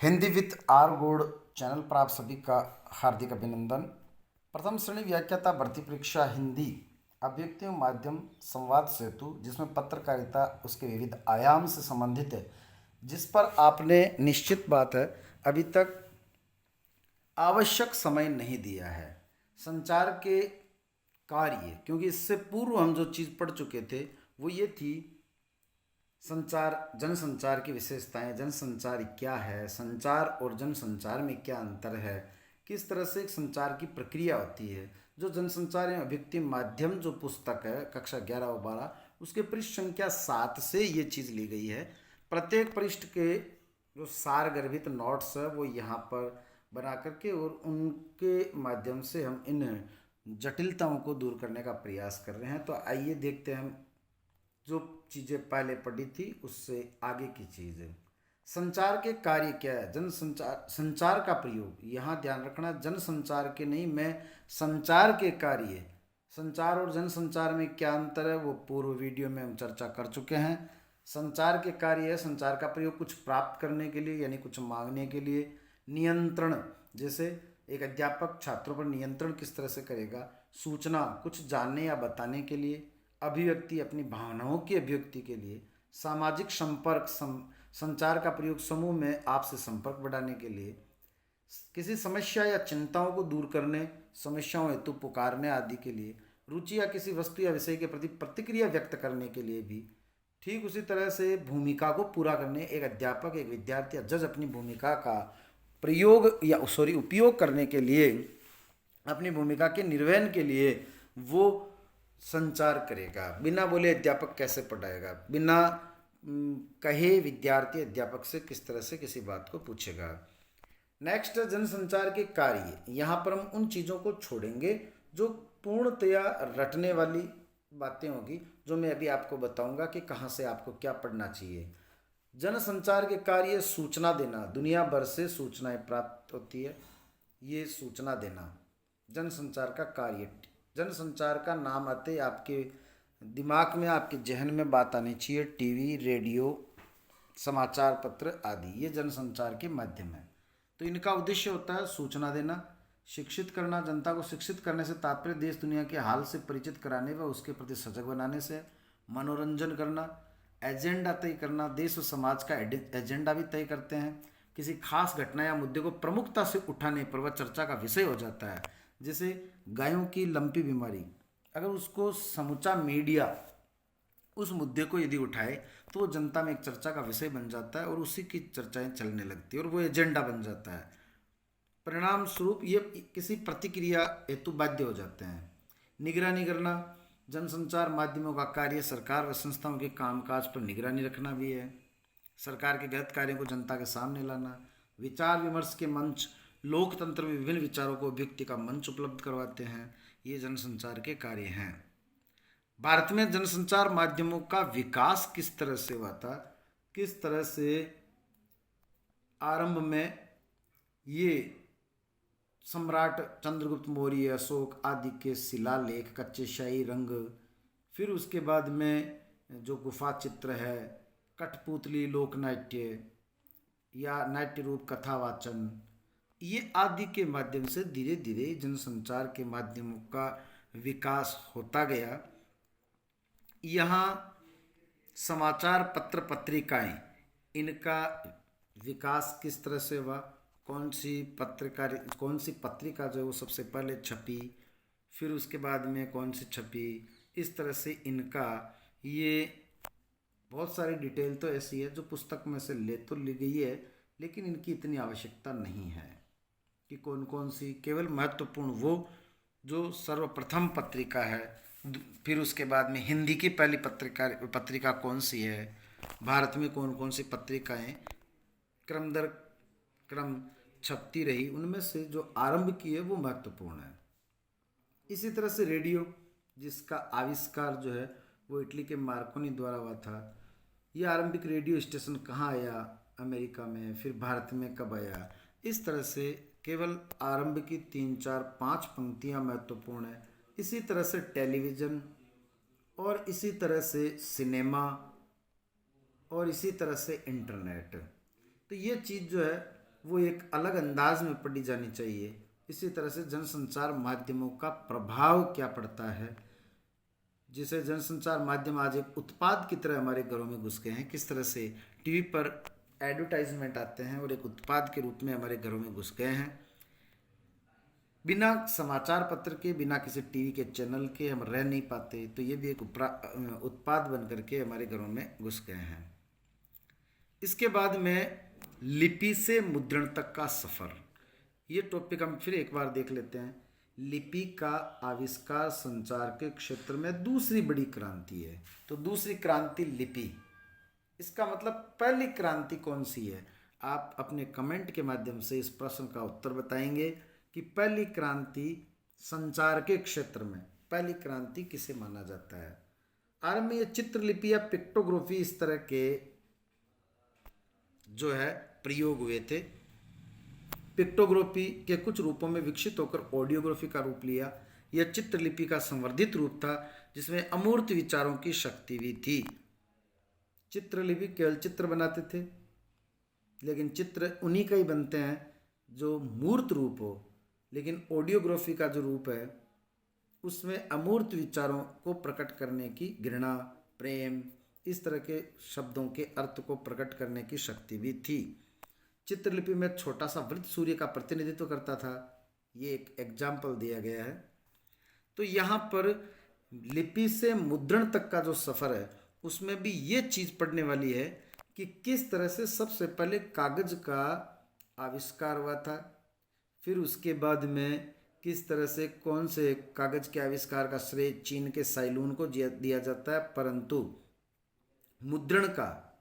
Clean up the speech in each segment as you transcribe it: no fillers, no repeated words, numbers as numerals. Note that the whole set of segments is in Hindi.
Hindi with our gold channel पर आप सभी का हार्दिक अभिनंदन। प्रथम श्रेणी व्याख्याता भर्ती परीक्षा हिंदी अभ्यक्तियों माध्यम संवाद सेतु, जिसमें पत्रकारिता उसके विविध आयाम से संबंधित है, जिस पर आपने निश्चित बात है अभी तक आवश्यक समय नहीं दिया है। संचार के कार्य, क्योंकि इससे पूर्व हम जो चीज़ पढ़ चुके थे वो ये थी संचार, जनसंचार की विशेषताएं, जनसंचार क्या है, संचार और जनसंचार में क्या अंतर है, किस तरह से एक संचार की प्रक्रिया होती है। जो जनसंचार एवं अभिव्यक्ति माध्यम जो पुस्तक है कक्षा 11 और 12, उसके पृष्ठ संख्या 7 से ये चीज़ ली गई है। प्रत्येक पृष्ठ के जो सार गर्भित नोट्स है वो यहाँ पर बना करके और उनके माध्यम से हम इन जटिलताओं को दूर करने का प्रयास कर रहे हैं। तो आइए देखते हैं हम जो चीज़ें पहले पढ़ी थी उससे आगे की चीज़ है। संचार के कार्य क्या है? जनसंचार, संचार का प्रयोग, यहाँ ध्यान रखना जनसंचार के नहीं, मैं संचार के कार्य, संचार और जनसंचार में क्या अंतर है वो पूर्व वीडियो में हम चर्चा कर चुके हैं। संचार के कार्य है संचार का प्रयोग कुछ प्राप्त करने के लिए यानी कुछ मांगने के लिए। नियंत्रण, जैसे एक अध्यापक छात्रों पर नियंत्रण किस तरह से करेगा। सूचना, कुछ जानने या बताने के लिए। अभिव्यक्ति, अपनी भावनाओं की अभिव्यक्ति के लिए। सामाजिक संपर्क, संचार का प्रयोग समूह में आपसे संपर्क बढ़ाने के लिए। किसी समस्या या चिंताओं को दूर करने, समस्याओं हेतु पुकारने आदि के लिए। रुचि या किसी वस्तु या विषय के प्रति प्रतिक्रिया व्यक्त करने के लिए भी। ठीक उसी तरह से भूमिका को पूरा करने, एक अध्यापक, एक विद्यार्थी या जज अपनी भूमिका का प्रयोग या उपयोग करने के लिए, अपनी भूमिका के निर्वहन के लिए वो संचार करेगा। बिना बोले अध्यापक कैसे पढ़ाएगा, बिना कहे विद्यार्थी अध्यापक से किस तरह से किसी बात को पूछेगा। नेक्स्ट, जनसंचार के कार्य। यहाँ पर हम उन चीज़ों को छोड़ेंगे जो पूर्णतया रटने वाली बातें होगी, जो मैं अभी आपको बताऊंगा कि कहाँ से आपको क्या पढ़ना चाहिए। जनसंचार के कार्य, सूचना देना, दुनिया भर से सूचनाएं प्राप्त होती है, ये सूचना देना जनसंचार का कार्य। जनसंचार का नाम आते आपके दिमाग में, आपके जहन में बात आनी चाहिए टीवी, रेडियो, समाचार पत्र आदि, ये जनसंचार के माध्यम है। तो इनका उद्देश्य होता है सूचना देना, शिक्षित करना, जनता को शिक्षित करने से तात्पर्य देश दुनिया के हाल से परिचित कराने व उसके प्रति सजग बनाने से। मनोरंजन करना, एजेंडा तय करना, देश और समाज का एजेंडा भी तय करते हैं। किसी खास घटना या मुद्दे को प्रमुखता से उठाने पर वह चर्चा का विषय हो जाता है। जैसे गायों की लंपी बीमारी, अगर उसको समूचा मीडिया उस मुद्दे को यदि उठाए तो वो जनता में एक चर्चा का विषय बन जाता है और उसी की चर्चाएं चलने लगती है और वो एजेंडा बन जाता है। परिणाम स्वरूप ये किसी प्रतिक्रिया हेतु बाध्य हो जाते हैं। निगरानी करना, जनसंचार माध्यमों का कार्य सरकार व संस्थाओं के कामकाज पर निगरानी रखना भी है। सरकार के गलत कार्यों को जनता के सामने लाना। विचार विमर्श के मंच, लोकतंत्र में विभिन्न विचारों को व्यक्ति का मंच उपलब्ध करवाते हैं, ये जनसंचार के कार्य हैं। भारत में जनसंचार माध्यमों का विकास किस तरह से हुआ था, किस तरह से आरंभ में ये सम्राट चंद्रगुप्त मौर्य, अशोक आदि के शिलालेख, कच्चे शाही रंग, फिर उसके बाद में जो गुफा चित्र है, कठपुतली, लोकनाट्य या नाट्य रूप कथावाचन, ये आदि के माध्यम से धीरे धीरे जनसंचार के माध्यमों का विकास होता गया। यहाँ समाचार पत्र पत्रिकाएं, इनका विकास किस तरह से हुआ, कौन सी पत्रिका जो है वो सबसे पहले छपी, फिर उसके बाद में कौन सी छपी, इस तरह से इनका ये बहुत सारी डिटेल तो ऐसी है जो पुस्तक में से तो ली गई है, लेकिन इनकी इतनी आवश्यकता नहीं है कि कौन कौन सी, केवल महत्वपूर्ण वो जो सर्वप्रथम पत्रिका है, फिर उसके बाद में हिंदी की पहली पत्रिका कौन सी है, भारत में कौन कौन सी पत्रिकाएं क्रम दर क्रम छपती रही, उनमें से जो आरंभ की है वो महत्वपूर्ण है। इसी तरह से रेडियो, जिसका आविष्कार जो है वो इटली के मार्कोनी द्वारा हुआ था। ये आरंभिक रेडियो स्टेशन कहाँ आया, अमेरिका में, फिर भारत में कब आया, इस तरह से केवल आरंभ की 3, 4, 5 पंक्तियाँ महत्वपूर्ण है। इसी तरह से टेलीविज़न, और इसी तरह से सिनेमा, और इसी तरह से इंटरनेट। तो ये चीज़ जो है वो एक अलग अंदाज में पढ़ी जानी चाहिए। इसी तरह से जनसंचार माध्यमों का प्रभाव क्या पड़ता है, जिसे जनसंचार माध्यम आज एक उत्पाद की तरह हमारे घरों में घुस गए हैं। किस तरह से टीवी पर एडवर्टाइजमेंट आते हैं और एक उत्पाद के रूप में हमारे घरों में घुस गए हैं। बिना समाचार पत्र के, बिना किसी टीवी के चैनल के हम रह नहीं पाते, तो ये भी एक उत्पाद बन करके हमारे घरों में घुस गए हैं। इसके बाद में लिपि से मुद्रण तक का सफ़र, ये टॉपिक हम फिर एक बार देख लेते हैं। लिपि का आविष्कार संचार के क्षेत्र में दूसरी बड़ी क्रांति है। तो दूसरी क्रांति लिपि, इसका मतलब पहली क्रांति कौन सी है? आप अपने कमेंट के माध्यम से इस प्रश्न का उत्तर बताएंगे कि पहली क्रांति संचार के क्षेत्र में पहली क्रांति किसे माना जाता है। आरंभ में ये चित्रलिपि या पिक्टोग्राफी इस तरह के जो है प्रयोग हुए थे। पिक्टोग्राफी के कुछ रूपों में विकसित होकर ऑडियोग्राफी का रूप लिया। यह चित्रलिपि का संवर्धित रूप था जिसमें अमूर्त विचारों की शक्ति भी थी। चित्रलिपि केवल चित्र बनाते थे, लेकिन चित्र उन्हीं का ही बनते हैं जो मूर्त रूप हो। लेकिन ऑडियोग्राफी का जो रूप है उसमें अमूर्त विचारों को प्रकट करने की, घृणा, प्रेम, इस तरह के शब्दों के अर्थ को प्रकट करने की शक्ति भी थी। चित्रलिपि में छोटा सा वृत्त सूर्य का प्रतिनिधित्व करता था। ये एक एग्जाम्पल दिया गया है। तो यहाँ पर लिपि से मुद्रण तक का जो सफ़र है उसमें भी ये चीज़ पढ़ने वाली है कि किस तरह से सबसे पहले कागज़ का आविष्कार हुआ था, फिर उसके बाद में किस तरह से कौन से कागज़ के आविष्कार का श्रेय चीन के साइलून को दिया जाता है, परंतु मुद्रण का,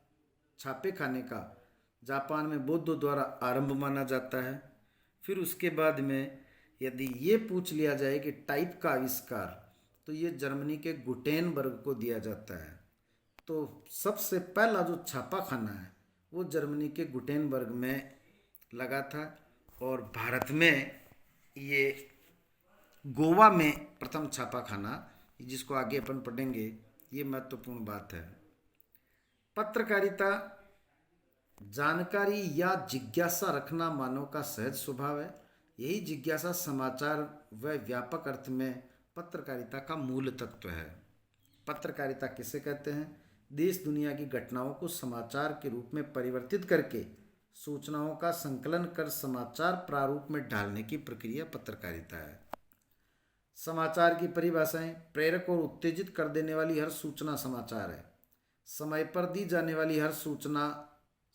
छापे खाने का जापान में बौद्धों द्वारा आरंभ माना जाता है। फिर उसके बाद में यदि ये पूछ लिया जाए कि टाइप का आविष्कार, तो ये जर्मनी के गुटेनबर्ग को दिया जाता है। तो सबसे पहला जो छापा खाना है वो जर्मनी के गुटेनबर्ग में लगा था और भारत में ये गोवा में प्रथम छापा खाना, जिसको आगे अपन पढ़ेंगे, ये महत्वपूर्ण बात है। पत्रकारिता जानकारी या जिज्ञासा रखना मानव का सहज स्वभाव है। यही जिज्ञासा समाचार व व्यापक अर्थ में पत्रकारिता का मूल तत्व है। पत्रकारिता किसे कहते हैं? देश दुनिया की घटनाओं को समाचार के रूप में परिवर्तित करके सूचनाओं का संकलन कर समाचार प्रारूप में ढालने की प्रक्रिया पत्रकारिता है। समाचार की परिभाषाएं: प्रेरक और उत्तेजित कर देने वाली हर सूचना समाचार है। समय पर दी जाने वाली हर सूचना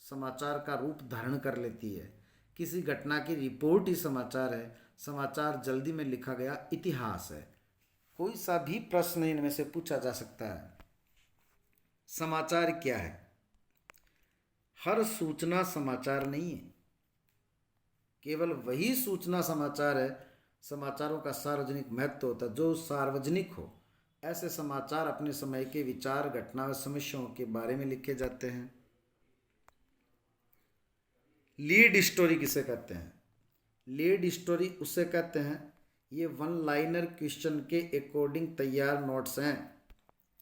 समाचार का रूप धारण कर लेती है। किसी घटना की रिपोर्ट ही समाचार है। समाचार जल्दी में लिखा गया इतिहास है। कोई सा भी प्रश्न इनमें से पूछा जा सकता है। समाचार क्या है? हर सूचना समाचार नहीं है, केवल वही सूचना समाचार है। समाचारों का सार्वजनिक महत्व होता है। जो सार्वजनिक हो ऐसे समाचार अपने समय के विचार, घटना व समस्याओं के बारे में लिखे जाते हैं। लीड स्टोरी किसे कहते हैं? लीड स्टोरी उसे कहते हैं, ये वन लाइनर क्वेश्चन के अकॉर्डिंग तैयार नोट्स हैं,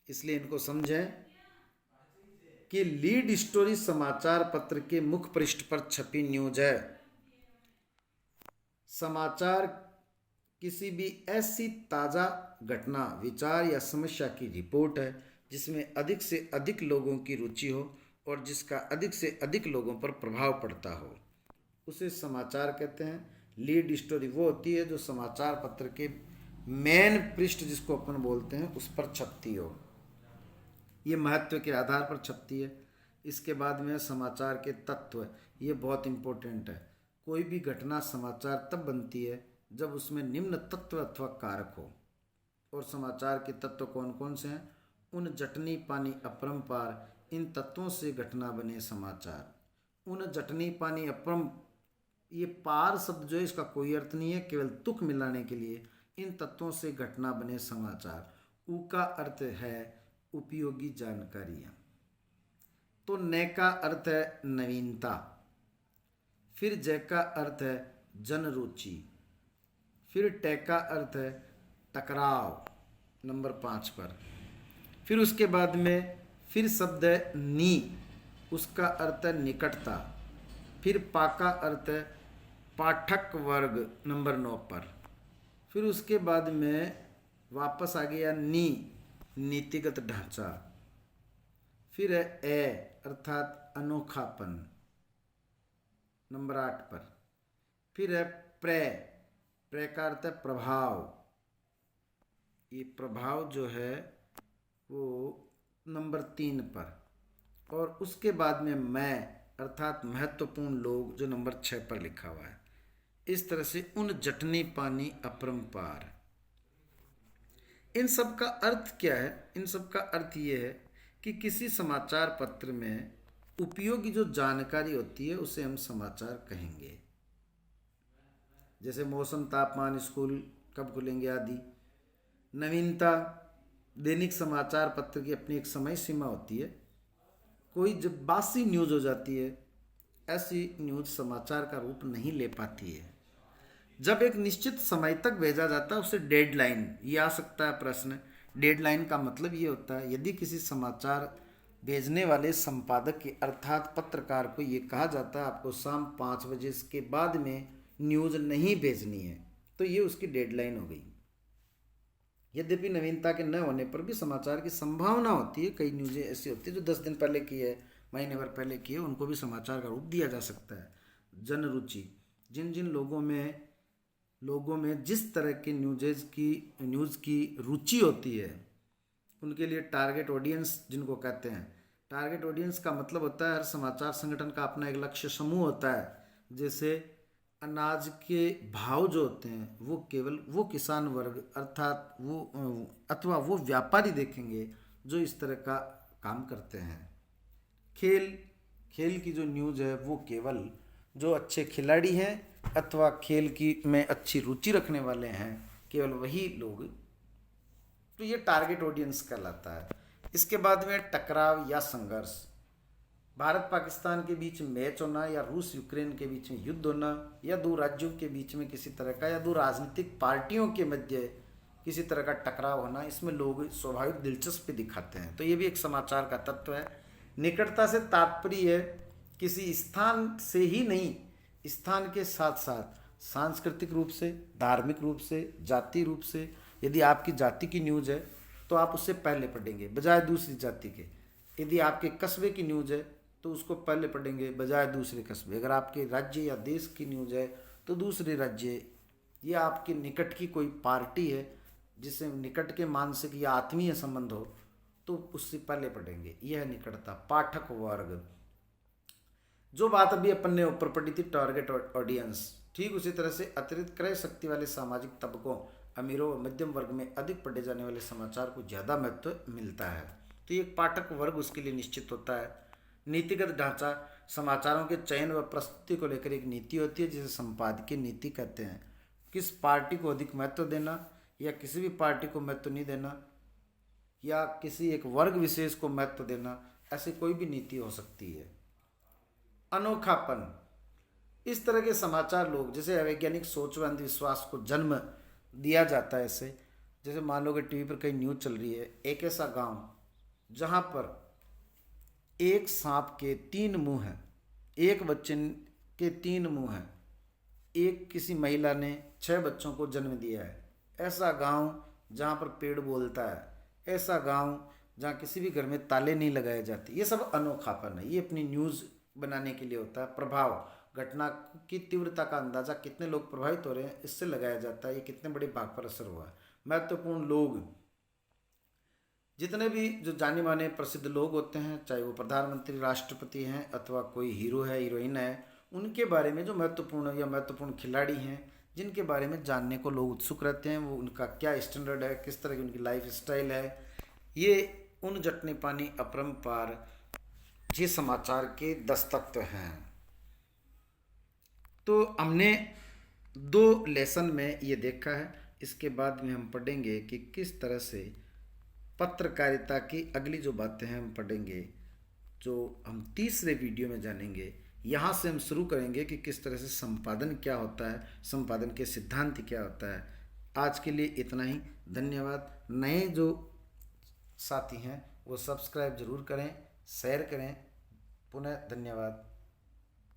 इसलिए इनको समझें कि लीड स्टोरी समाचार पत्र के मुख्य पृष्ठ पर छपी न्यूज है। समाचार किसी भी ऐसी ताज़ा घटना, विचार या समस्या की रिपोर्ट है जिसमें अधिक से अधिक लोगों की रुचि हो और जिसका अधिक से अधिक लोगों पर प्रभाव पड़ता हो, उसे समाचार कहते हैं। लीड स्टोरी वो होती है जो समाचार पत्र के मेन पृष्ठ, जिसको अपन बोलते हैं, उस पर छपती हो। ये महत्व के आधार पर छपती है। इसके बाद में समाचार के तत्व, ये बहुत इम्पोर्टेंट है। कोई भी घटना समाचार तब बनती है जब उसमें निम्न तत्व अथवा कारक हो। और समाचार के तत्व कौन कौन से हैं? उन जटनी पानी अपरंपार, इन तत्वों से घटना बने समाचार। उन जटनी पानी अपरम, ये पार शब्द जो है इसका कोई अर्थ नहीं है, केवल तुक मिलाने के लिए। इन तत्वों से घटना बने समाचार। उ का अर्थ है उपयोगी जानकारियाँ। तो न का अर्थ है नवीनता। फिर ज का अर्थ है जन रुचि। फिर ट का अर्थ है टकराव, नंबर 5 पर। फिर उसके बाद में फिर शब्द है नी, उसका अर्थ है निकटता। फिर पा का अर्थ है पाठक वर्ग नंबर 9 पर। फिर उसके बाद में वापस आ गया नीतिगत ढांचा। फिर है ए अर्थात अनोखापन नंबर 8 पर। फिर है प्रे का अर्थ है प्रभाव। ये प्रभाव जो है वो नंबर 3 पर। और उसके बाद में मैं अर्थात महत्वपूर्ण लोग जो नंबर 6 पर लिखा हुआ है। इस तरह से उन जटनी पानी अपरंपार। इन सब का अर्थ क्या है? इन सब का अर्थ ये है कि किसी समाचार पत्र में उपयोगी जो जानकारी होती है उसे हम समाचार कहेंगे। जैसे मौसम, तापमान, स्कूल कब खुलेंगे आदि। नवीनता, दैनिक समाचार पत्र की अपनी एक समय सीमा होती है। कोई जब बासी न्यूज़ हो जाती है, ऐसी न्यूज़ समाचार का रूप नहीं ले पाती है। जब एक निश्चित समय तक भेजा जाता है उसे डेडलाइन, ये आ सकता है प्रश्न। डेडलाइन का मतलब ये होता है यदि किसी समाचार भेजने वाले संपादक के अर्थात पत्रकार को ये कहा जाता है आपको शाम 5 बजे के बाद में न्यूज़ नहीं भेजनी है, तो ये उसकी डेडलाइन हो गई। यद्यपि नवीनता के न होने पर भी समाचार की संभावना होती है, कई न्यूज़ें ऐसी होती है जो 10 दिन पहले की है, महीने भर पहले की है, उनको भी समाचार का रूप दिया जा सकता है। जन रुचि, जिन जिन लोगों में जिस तरह के न्यूज़ की रुचि होती है उनके लिए टारगेट ऑडियंस जिनको कहते हैं। टारगेट ऑडियंस का मतलब होता है हर समाचार संगठन का अपना एक लक्ष्य समूह होता है। जैसे अनाज के भाव जो होते हैं वो केवल वो किसान वर्ग अर्थात अथवा वो व्यापारी देखेंगे जो इस तरह का काम करते हैं। खेल की जो न्यूज़ है वो केवल जो अच्छे खिलाड़ी हैं अथवा खेल की में अच्छी रुचि रखने वाले हैं, केवल वही लोग, तो ये टारगेट ऑडियंस कहलाता है। इसके बाद में टकराव या संघर्ष, भारत पाकिस्तान के बीच मैच होना या रूस यूक्रेन के बीच में युद्ध होना या दो राज्यों के बीच में किसी तरह का या दो राजनीतिक पार्टियों के मध्य किसी तरह का टकराव होना, इसमें लोग स्वाभाविक दिलचस्पी दिखाते हैं, तो ये भी एक समाचार का तत्व है। निकटता से तात्पर्य है किसी स्थान से ही नहीं, स्थान के साथ साथ सांस्कृतिक रूप से, धार्मिक रूप से, जाति रूप से। यदि आपकी जाति की न्यूज़ है तो आप उससे पहले पढ़ेंगे बजाय दूसरी जाति के। यदि आपके कस्बे की न्यूज़ है तो उसको पहले पढ़ेंगे बजाय दूसरे कस्बे। अगर आपके राज्य या देश की न्यूज़ है तो दूसरे राज्य, या आपके निकट की कोई पार्टी है जिससे निकट के मानसिक या आत्मीय संबंध हो तो उससे पहले पढ़ेंगे। यह है निकटता। पाठक वर्ग, जो बात अभी अपन ने ऊपर पढ़ी थी टारगेट ऑडियंस, ठीक उसी तरह से अतिरिक्त क्रय शक्ति वाले सामाजिक तबकों, अमीरों व मध्यम वर्ग में अधिक पढ़े जाने वाले समाचार को ज़्यादा महत्व मिलता है, तो एक पाठक वर्ग उसके लिए निश्चित होता है। नीतिगत ढांचा, समाचारों के चयन व प्रस्तुति को लेकर एक नीति होती है जिसे संपादकीय नीति कहते हैं। किस पार्टी को अधिक महत्व देना या किसी भी पार्टी को महत्व नहीं देना या किसी एक वर्ग विशेष को महत्व देना, ऐसी कोई भी नीति हो सकती है। अनोखापन, इस तरह के समाचार लोग, जैसे अवैज्ञानिक सोच व अंधविश्वास को जन्म दिया जाता है ऐसे। जैसे मान लो कि टीवी पर कई न्यूज़ चल रही है, एक ऐसा गांव जहां पर एक सांप के 3 मुंह हैं, एक बच्चे के 3 मुंह हैं, एक किसी महिला ने 6 बच्चों को जन्म दिया है। ऐसा गांव जहां पर पेड़ बोलता है, ऐसा गांव जहां किसी भी घर में ताले नहीं लगाए जाते, ये सब अनोखापन है। ये अपनी न्यूज़ बनाने के लिए होता है। प्रभाव, घटना की तीव्रता का अंदाजा कितने लोग प्रभावित हो रहे हैं इससे लगाया जाता है, ये कितने बड़े भाग पर असर हुआ है। महत्वपूर्ण लोग, जितने भी जो जाने माने प्रसिद्ध लोग होते हैं, चाहे वो प्रधानमंत्री, राष्ट्रपति हैं अथवा कोई हीरो है, हीरोइन है, उनके बारे में जो महत्वपूर्ण या महत्वपूर्ण खिलाड़ी हैं जिनके बारे में जानने को लोग उत्सुक रहते हैं, वो उनका क्या स्टैंडर्ड है, किस तरह की उनकी लाइफ स्टाइल है, ये उन जटनी पानी अपरंपार ये समाचार के 10 तत्व हैं। तो हमने 2 लेसन में ये देखा है। इसके बाद में हम पढ़ेंगे कि किस तरह से पत्रकारिता की अगली जो बातें हैं हम पढ़ेंगे, जो हम तीसरे वीडियो में जानेंगे। यहाँ से हम शुरू करेंगे कि किस तरह से संपादन क्या होता है, संपादन के सिद्धांत क्या होता है। आज के लिए इतना ही, धन्यवाद। नए जो साथी हैं वो सब्सक्राइब जरूर करें, शेयर करें। पुनः धन्यवाद।